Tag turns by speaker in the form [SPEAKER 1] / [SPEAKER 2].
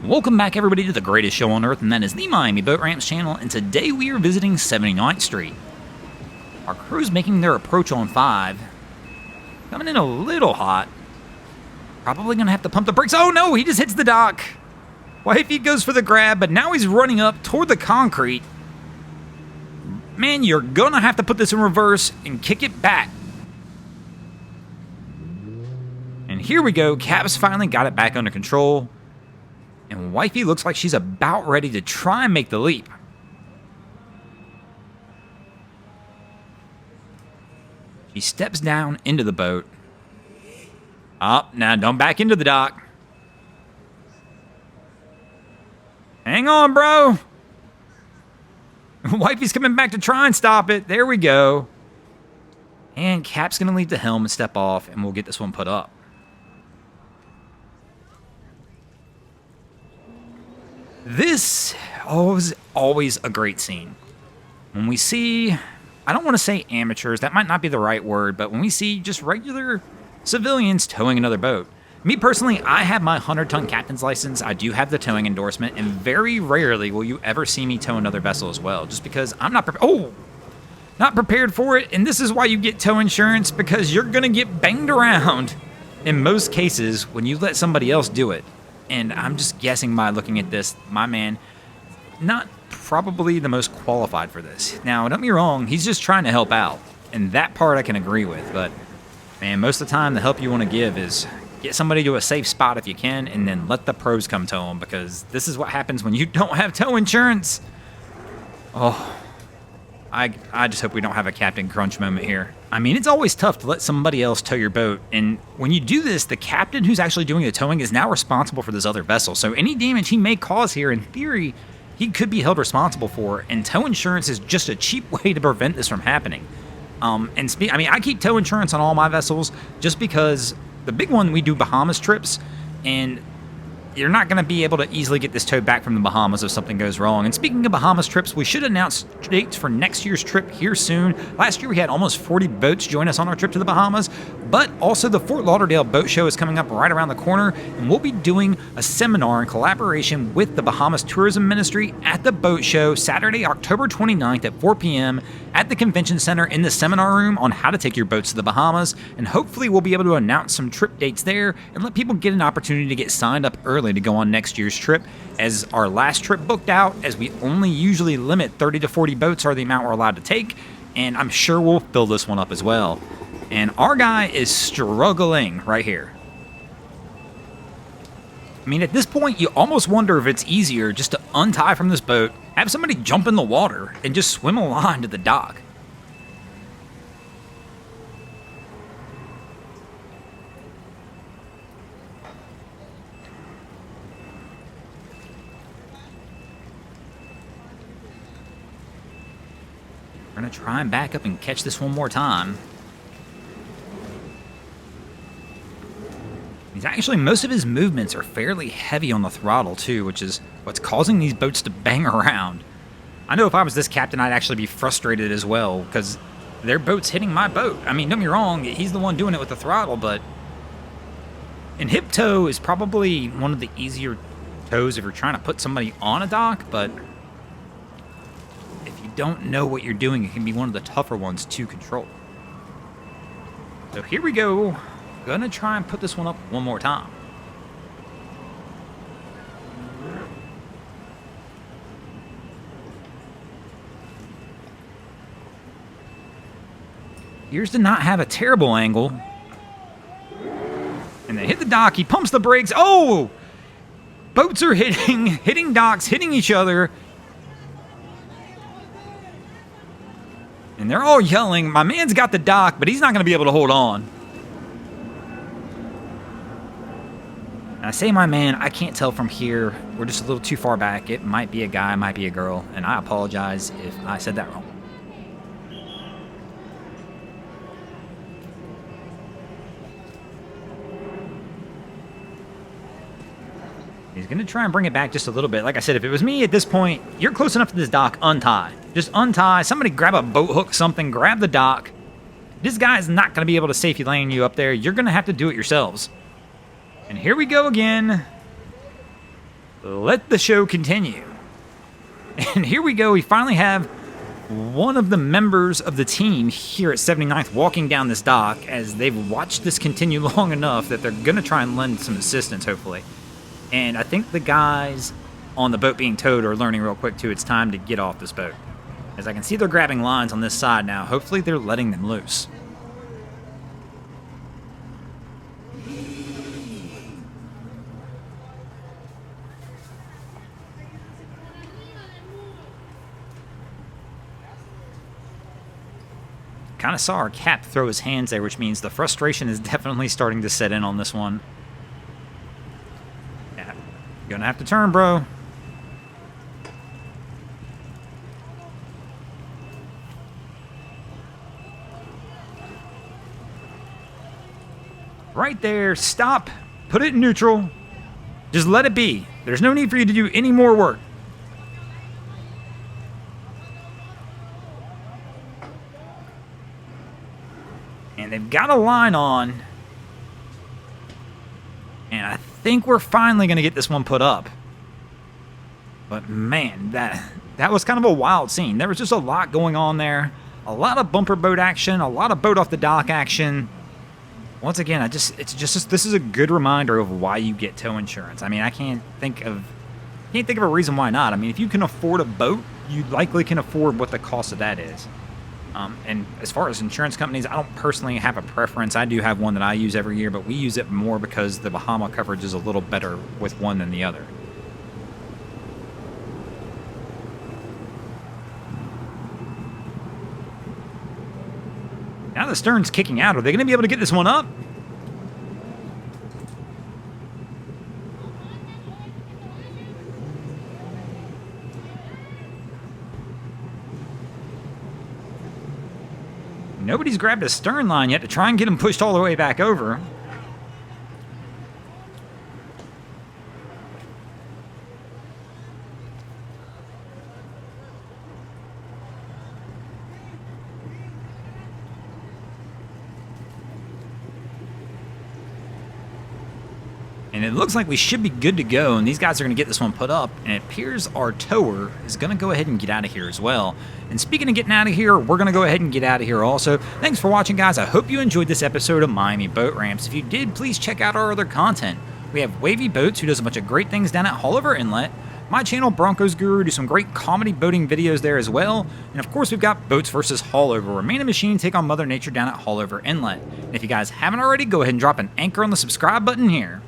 [SPEAKER 1] Welcome back everybody to the greatest show on earth, and that is the Miami Boat Ramps channel, and today we are visiting 79th Street. Our crew's making their approach on 5. Coming in a little hot. Probably gonna have to pump the brakes. Oh no, he just hits the dock. Wavy goes for the grab, but now he's running up toward the concrete. Man, you're gonna have to put this in reverse and kick it back. And here we go, Cap's finally got it back under control. And Wifey looks like she's about ready to try and make the leap. She steps down into the boat. Oh, now don't back into the dock. Hang on, bro. Wifey's coming back to try and stop it. There we go. And Cap's going to leave the helm and step off, and we'll get this one put up. This was always a great scene. When we see, I don't want to say amateurs, that might not be the right word, but when we see just regular civilians towing another boat. Me personally, I have my 100-ton captain's license, I do have the towing endorsement, and very rarely will you ever see me tow another vessel as well, just because I'm not prepared for it, and this is why you get tow insurance, because you're going to get banged around in most cases when you let somebody else do it. And I'm just guessing by looking at this, my man, not probably the most qualified for this. Now, don't get me wrong, he's just trying to help out. And that part I can agree with. But, man, most of the time the help you want to give is get somebody to a safe spot if you can, and then let the pros come tow them. Because this is what happens when you don't have tow insurance. Oh, I just hope we don't have a Captain Crunch moment here. I mean, it's always tough to let somebody else tow your boat, and when you do this, the captain who's actually doing the towing is now responsible for this other vessel, so any damage he may cause here, in theory, he could be held responsible for, and tow insurance is just a cheap way to prevent this from happening. I keep tow insurance on all my vessels just because the big one, we do Bahamas trips, and you're not going to be able to easily get this towed back from the Bahamas if something goes wrong. And speaking of Bahamas trips, we should announce dates for next year's trip here soon. Last year we had almost 40 boats join us on our trip to the Bahamas, but also the Fort Lauderdale Boat Show is coming up right around the corner, and we'll be doing a seminar in collaboration with the Bahamas Tourism Ministry at the boat show Saturday, October 29th at 4 p.m. at the Convention Center in the seminar room on how to take your boats to the Bahamas, and hopefully we'll be able to announce some trip dates there and let people get an opportunity to get signed up early to go on next year's trip, as our last trip booked out, as we only usually limit 30 to 40 boats are the amount we're allowed to take, and I'm sure we'll fill this one up as well. And our guy is struggling right here. I mean, at this point, you almost wonder if it's easier just to untie from this boat, have somebody jump in the water, and just swim a line to the dock. We're going to try and back up and catch this one more time. Most of his movements are fairly heavy on the throttle too, which is what's causing these boats to bang around. I know if I was this captain, I'd actually be frustrated as well, because their boat's hitting my boat. I mean, don't get me wrong, he's the one doing it with the throttle, but... And hip tow is probably one of the easier tows if you're trying to put somebody on a dock, but... don't know what you're doing, it can be one of the tougher ones to control. So here we go. Gonna try and put this one up one more time. Appears to not have a terrible angle. And they hit the dock, he pumps the brakes. Oh! Boats are hitting docks, hitting each other. And they're all yelling, my man's got the dock, but he's not going to be able to hold on. And I say my man, I can't tell from here. We're just a little too far back. It might be a guy, it might be a girl. And I apologize if I said that wrong. He's going to try and bring it back just a little bit. Like I said, if it was me at this point, you're close enough to this dock, untie. Just untie. Somebody grab a boat hook, something, grab the dock. This guy is not going to be able to safety lane you up there. You're going to have to do it yourselves. And here we go again. let the show continue. And here we go. We finally have one of the members of the team here at 79th walking down this dock as they've watched this continue long enough that they're going to try and lend some assistance, hopefully. And I think the guys on the boat being towed are learning real quick, too. It's time to get off this boat. As I can see, they're grabbing lines on this side now. Hopefully, they're letting them loose. Kind of saw our cap throw his hands there, which means the frustration is definitely starting to set in on this one. Yeah, you're gonna have to turn, bro. Right there, stop, put it in neutral, just let it be. There's no need for you to do any more work. And they've got a line on. And I think we're finally going to get this one put up. But man, that was kind of a wild scene. There was just a lot going on there. A lot of bumper boat action, a lot of boat off the dock action. Once again, this is a good reminder of why you get tow insurance. I mean, I can't think of a reason why not. I mean, if you can afford a boat, you likely can afford what the cost of that is. And as far as insurance companies, I don't personally have a preference. I do have one that I use every year, but we use it more because the Bahama coverage is a little better with one than the other. Now the stern's kicking out. Are they going to be able to get this one up? Nobody's grabbed a stern line yet to try and get him pushed all the way back over. And it looks like we should be good to go, and these guys are going to get this one put up, and it appears our tower is going to go ahead and get out of here as well. And speaking of getting out of here, we're going to go ahead and get out of here also. Thanks for watching, guys. I hope you enjoyed this episode of Miami Boat Ramps. If you did, please check out our other content. We have Wavy Boats, who does a bunch of great things down at Haulover Inlet. My channel, Broncos Guru, do some great comedy boating videos there as well. And of course, we've got Boats vs. Haulover, where Man and Machine take on Mother Nature down at Haulover Inlet. And if you guys haven't already, go ahead and drop an anchor on the subscribe button here.